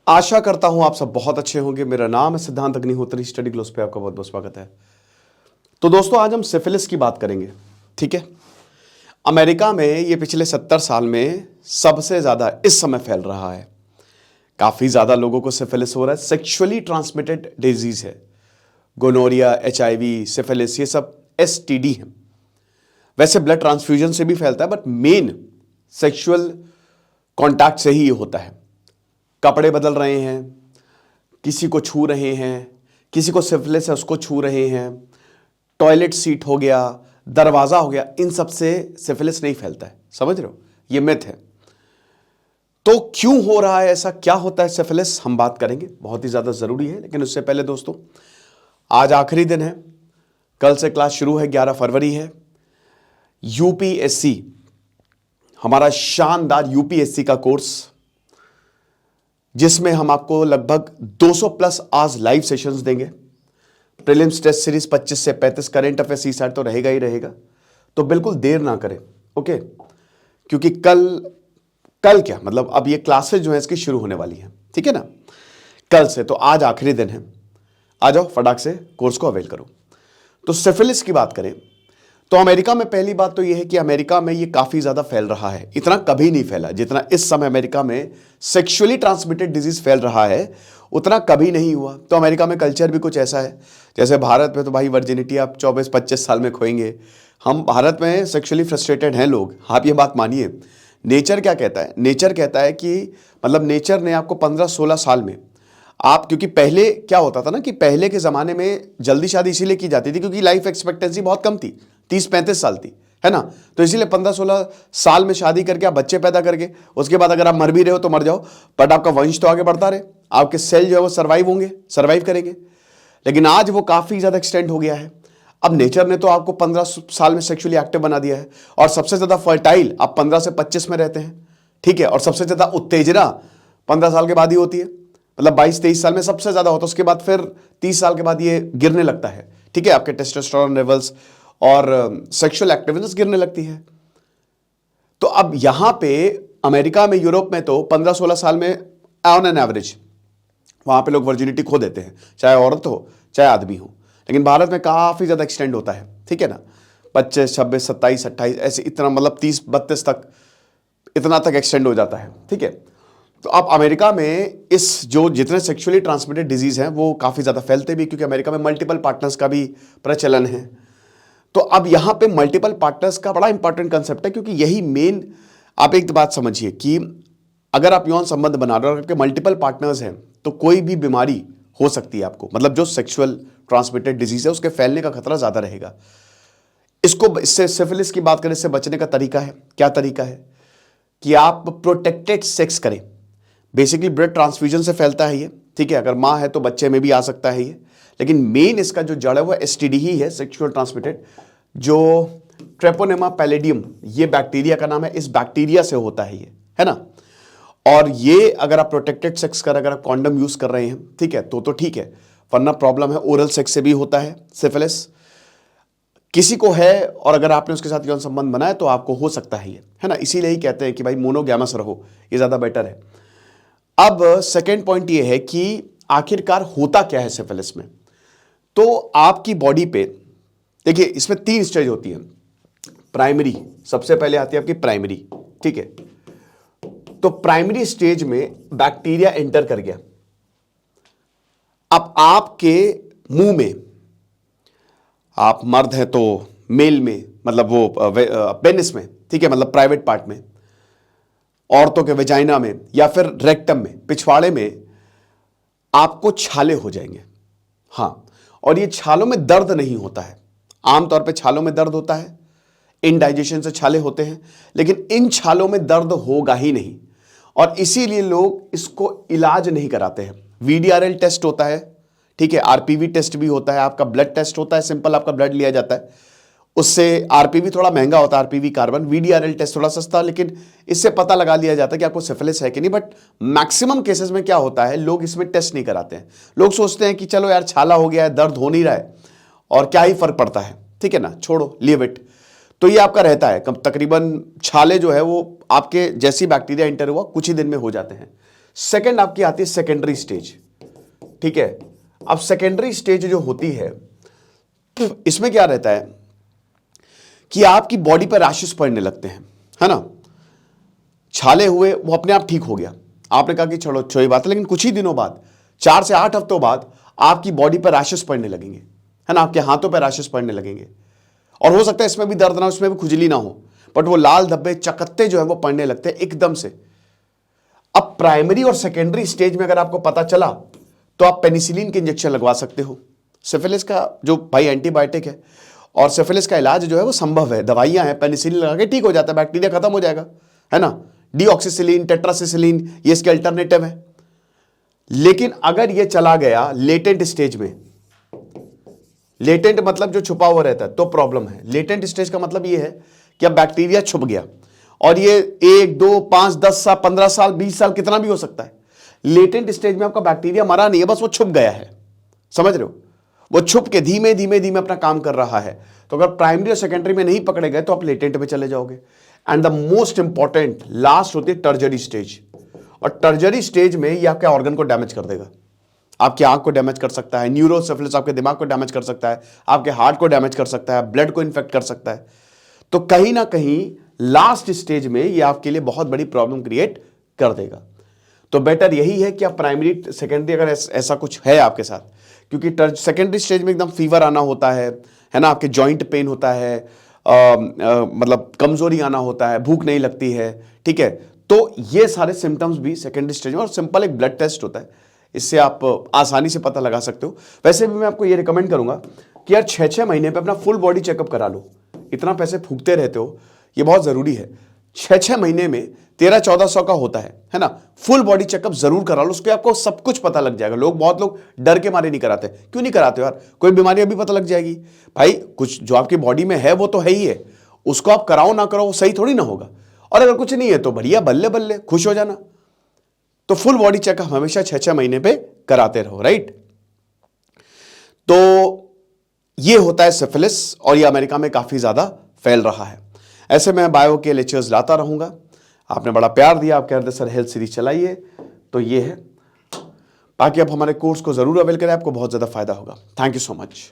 आशा करता हूं आप सब बहुत अच्छे होंगे। मेरा नाम है सिद्धांत अग्निहोत्री। स्टडी ग्लोस पे आपका बहुत बहुत स्वागत है। तो दोस्तों, आज हम सिफिलिस की बात करेंगे। ठीक है। अमेरिका में ये पिछले 70 साल में सबसे ज्यादा इस समय फैल रहा है। काफी ज्यादा लोगों को सिफिलिस हो रहा है। सेक्सुअली ट्रांसमिटेड डिजीज है। गोनोरिया, HIV, सिफिलिस, ये सब STD है। वैसे ब्लड ट्रांसफ्यूजन से भी फैलता है, बट मेन सेक्सुअल कॉन्टैक्ट से ही ये होता है। कपड़े बदल रहे हैं, किसी को छू रहे हैं, किसी को सिफिलिस है उसको छू रहे हैं, टॉयलेट सीट हो गया, दरवाजा हो गया, इन सब से सिफिलिस नहीं फैलता है। समझ रहे हो? ये मिथ है। तो क्यों हो रहा है ऐसा, क्या होता है सिफिलिस, हम बात करेंगे। बहुत ही ज्यादा जरूरी है। लेकिन उससे पहले दोस्तों, आज आखिरी दिन है। कल से क्लास शुरू है, 11 फरवरी है। UPSC, हमारा शानदार UPSC का कोर्स, जिसमें हम आपको लगभग 200 प्लस आज लाइव सेशंस देंगे। प्रीलिम्स टेस्ट सीरीज 25 से 35, करंट अफेयर CSAT तो रहेगा ही रहेगा। तो बिल्कुल देर ना करें, ओके। क्योंकि कल क्या मतलब, अब ये क्लासेज जो है इसकी शुरू होने वाली है, ठीक है ना, कल से। तो आज आखिरी दिन है। आ जाओ फटाक से कोर्स को अवेल करो। तो सिफिलिस की बात करें तो अमेरिका में पहली बात तो यह है कि अमेरिका में यह काफी ज्यादा फैल रहा है। इतना कभी नहीं फैला जितना इस समय अमेरिका में सेक्सुअली ट्रांसमिटेड डिजीज फैल रहा है, उतना कभी नहीं हुआ। तो अमेरिका में कल्चर भी कुछ ऐसा है। जैसे भारत में तो भाई वर्जिनिटी आप 24-25 साल में खोएंगे। हम भारत में सेक्सुअली फ्रस्ट्रेटेड हैं लोग, आप ये बात मानिए। नेचर क्या कहता है? नेचर कहता है कि मतलब नेचर ने आपको 15-16 साल में आप, क्योंकि पहले क्या होता था ना कि पहले के ज़माने में जल्दी शादी इसीलिए की जाती थी क्योंकि लाइफ एक्सपेक्टेंसी बहुत कम थी, 30-35 साल थी, है ना। तो इसीलिए 15-16 साल में शादी करके आप बच्चे पैदा करके उसके बाद अगर आप मर भी रहे हो तो मर जाओ, बट आपका वंश तो आगे बढ़ता रहे, आपके सेल जो है वो सर्वाइव करेंगे। लेकिन आज वो काफ़ी ज़्यादा एक्सटेंड हो गया है। अब नेचर ने तो आपको 15 साल में सेक्सुअली एक्टिव बना दिया है, और सबसे ज़्यादा फर्टाइल आप 15 से 25 में रहते हैं, ठीक है। और सबसे ज़्यादा उत्तेजना 15 साल के बाद ही होती है, मतलब 22-23 साल में सबसे ज्यादा होता है। उसके बाद फिर 30 साल के बाद ये गिरने लगता है, ठीक है। आपके टेस्टोस्टेरोन लेवल्स और सेक्सुअल एक्टिवनेस गिरने लगती है। तो अब यहां पे अमेरिका में, यूरोप में तो 15-16 साल में ऑन एन एवरेज वहां पे लोग वर्जिनिटी खो देते हैं, चाहे औरत हो चाहे आदमी हो। लेकिन भारत में काफी ज्यादा एक्सटेंड होता है, ठीक है ना। 25, 26, 27, 28 ऐसे, इतना मतलब 30-32 तक, इतना तक एक्सटेंड हो जाता है, ठीक है। तो अब अमेरिका में इस जो जितने सेक्सुअली ट्रांसमिटेड डिजीज हैं वो काफ़ी ज़्यादा फैलते भी, क्योंकि अमेरिका में मल्टीपल पार्टनर्स का भी प्रचलन है। तो अब यहाँ पे मल्टीपल पार्टनर्स का बड़ा इंपॉर्टेंट कंसेप्ट है, क्योंकि यही मेन, आप एक बात समझिए कि अगर आप यौन संबंध बना रहे हो और आपके मल्टीपल पार्टनर्स हैं तो कोई भी बीमारी हो सकती है आपको, मतलब जो सेक्सुअल ट्रांसमिटेड डिजीज है उसके फैलने का खतरा ज़्यादा रहेगा। इससे सिफिलिस की बात करें, इससे बचने का तरीका है। क्या तरीका है? कि आप प्रोटेक्टेड सेक्स करें। बेसिकली ब्लड ट्रांसफ्यूजन से फैलता है ये, ठीक है। अगर माँ है तो बच्चे में भी आ सकता है ये, लेकिन मेन इसका जो जड़ है वो STD ही है, सेक्सुअल ट्रांसमिटेड। जो ट्रेपोनेमा पैलेडियम, ये बैक्टीरिया का नाम है, इस बैक्टीरिया से होता है ये, है ना। और ये अगर आप प्रोटेक्टेड सेक्स कर, अगर आप कॉन्डम यूज कर रहे हैं, ठीक है, तो ठीक है, वरना प्रॉब्लम है। ओरल सेक्स से भी होता है सिफिलिस, किसी को है, और अगर आपने उसके साथ यौन संबंध बनाया तो आपको हो सकता है ये, है ना। इसीलिए ही कहते हैं कि भाई मोनोगैमस रहो, ये ज्यादा बेटर है। अब सेकेंड पॉइंट ये है कि आखिरकार होता क्या है सिफिलिस में। तो आपकी बॉडी पे देखिए, इसमें 3 स्टेज होती है। प्राइमरी, सबसे पहले आती है आपकी प्राइमरी, ठीक है। तो प्राइमरी स्टेज में बैक्टीरिया एंटर कर गया। अब आपके मुंह में, आप मर्द हैं तो मेल में, मतलब वो पेनिस में, ठीक है, मतलब प्राइवेट पार्ट में, औरतों के वेजाइना में या फिर रेक्टम में, पिछवाड़े में आपको छाले हो जाएंगे। हाँ, और ये छालों में दर्द नहीं होता है। आमतौर पे छालों में दर्द होता है, इनडाइजेशन से छाले होते हैं, लेकिन इन छालों में दर्द होगा ही नहीं, और इसीलिए लोग इसको इलाज नहीं कराते हैं। VDRL टेस्ट होता है, ठीक है, RPV टेस्ट भी होता है, आपका ब्लड टेस्ट होता है, सिंपल आपका ब्लड लिया जाता है। उससे RPV थोड़ा महंगा होता है, RPV कार्बन। VDRL टेस्ट थोड़ा सस्ता, लेकिन इससे पता लगा लिया जाता है कि आपको सिफिलिस है कि नहीं। बट मैक्सिमम केसेस में क्या होता है, लोग इसमें टेस्ट नहीं कराते हैं। लोग सोचते हैं कि चलो यार छाला हो गया है, दर्द हो नहीं रहा है और क्या ही फर्क पड़ता है, ठीक है ना, छोड़ो, लीव इट। तो ये आपका रहता है तकरीबन, छाले जो है वो आपके जैसी बैक्टीरिया एंटर हुआ कुछ ही दिन में हो जाते हैं। सेकंड आपकी आती है सेकेंडरी स्टेज, ठीक है। अब सेकेंडरी स्टेज जो होती है, इसमें क्या रहता है कि आपकी बॉडी पर रैशेस पड़ने लगते हैं, है ना। छाले हुए वो अपने आप ठीक हो गया, आपने कहा कि चलो छोटी बात है, लेकिन कुछ ही दिनों बाद 4 से 8 हफ्तों बाद आपकी बॉडी पर रैशेस पड़ने लगेंगे, है ना। आपके हाथों पर रैशेस पड़ने लगेंगे और हो सकता है इसमें भी दर्द ना हो, इसमें भी खुजली ना हो, बट वो लाल धब्बे चकत्ते जो है वो पड़ने लगते हैं एकदम से। अब प्राइमरी और सेकेंडरी स्टेज में अगर आपको पता चला तो आप पेनिसिलिन के इंजेक्शन लगवा सकते हो। सिफिलिस का जो भाई एंटीबायोटिक है और सिफिलिस का इलाज जो है वो संभव है, दवाइयां हैं, पेनिसिलिन लगा के ठीक हो जाता है, बैक्टीरिया खत्म हो जाएगा, है ना। डीऑक्सीसिलिन, टेट्रासिसिलिन ये इसके अल्टरनेटिव है। लेकिन अगर ये चला गया लेटेंट स्टेज में, लेटेंट मतलब जो छुपा हुआ रहता है, तो प्रॉब्लम है। लेटेंट स्टेज का मतलब ये है कि अब बैक्टीरिया छुप गया और ये 1, 2, 5, 10 साल, 15 साल, 20 साल, कितना भी हो सकता है। लेटेंट स्टेज में आपका बैक्टीरिया मरा नहीं है, बस वो छुप गया है, समझ रहे हो। वो छुप के धीमे धीमे धीमे अपना काम कर रहा है। तो अगर प्राइमरी और सेकेंडरी में नहीं पकड़े गए तो आप लेटेंट में चले जाओगे। And the most important last होती है टर्जरी स्टेज, और टर्जरी स्टेज में ये आपके ऑर्गन को डैमेज कर देगा। आपकी आंख को डैमेज कर सकता है, न्यूरोसिफिलिस आपके दिमाग को डैमेज कर सकता है, आपके हार्ट को डैमेज कर सकता है, ब्लड को इन्फेक्ट कर सकता है। तो कहीं ना कहीं लास्ट स्टेज में ये आपके लिए बहुत बड़ी प्रॉब्लम क्रिएट कर देगा। तो बेटर यही है कि आप प्राइमरी सेकेंडरी अगर ऐसा कुछ है आपके साथ, क्योंकि सेकेंडरी स्टेज में एकदम फीवर आना होता है ना, आपके जॉइंट पेन होता है, मतलब कमजोरी आना होता है, भूख नहीं लगती है, ठीक है। तो ये सारे सिम्टम्स भी सेकेंडरी स्टेज में, और सिंपल एक ब्लड टेस्ट होता है, इससे आप आसानी से पता लगा सकते हो। वैसे भी मैं आपको ये रिकमेंड करूंगा कि यार 6-6 महीने पे अपना फुल बॉडी चेकअप करा लो। इतना पैसे फूकते रहते हो, ये बहुत जरूरी है। 6-6 महीने में 1300-1400 का होता है ना। फुल बॉडी चेकअप जरूर करा लो, उसके आपको सब कुछ पता लग जाएगा। बहुत लोग डर के मारे नहीं कराते। क्यों नहीं कराते यार, कोई बीमारी अभी पता लग जाएगी भाई। कुछ जो आपकी बॉडी में है वो तो है ही है, उसको आप कराओ ना कराओ सही थोड़ी ना होगा। और अगर कुछ नहीं है तो बढ़िया, बल्ले बल्ले, खुश हो जाना। तो फुल बॉडी चेकअप हमेशा 6-6 महीने पे कराते रहो, राइट। तो ये होता है सिफिलिस, और ये अमेरिका में काफी ज्यादा फैल रहा है। ऐसे में बायो के लेक्चर्स लाता रहूंगा। आपने बड़ा प्यार दिया, आप कह रहे थे सर हेल्थ सीरीज चलाइए, तो ये है। बाकी आप हमारे कोर्स को जरूर अवेल करें, आपको बहुत ज्यादा फायदा होगा। Thank you so much.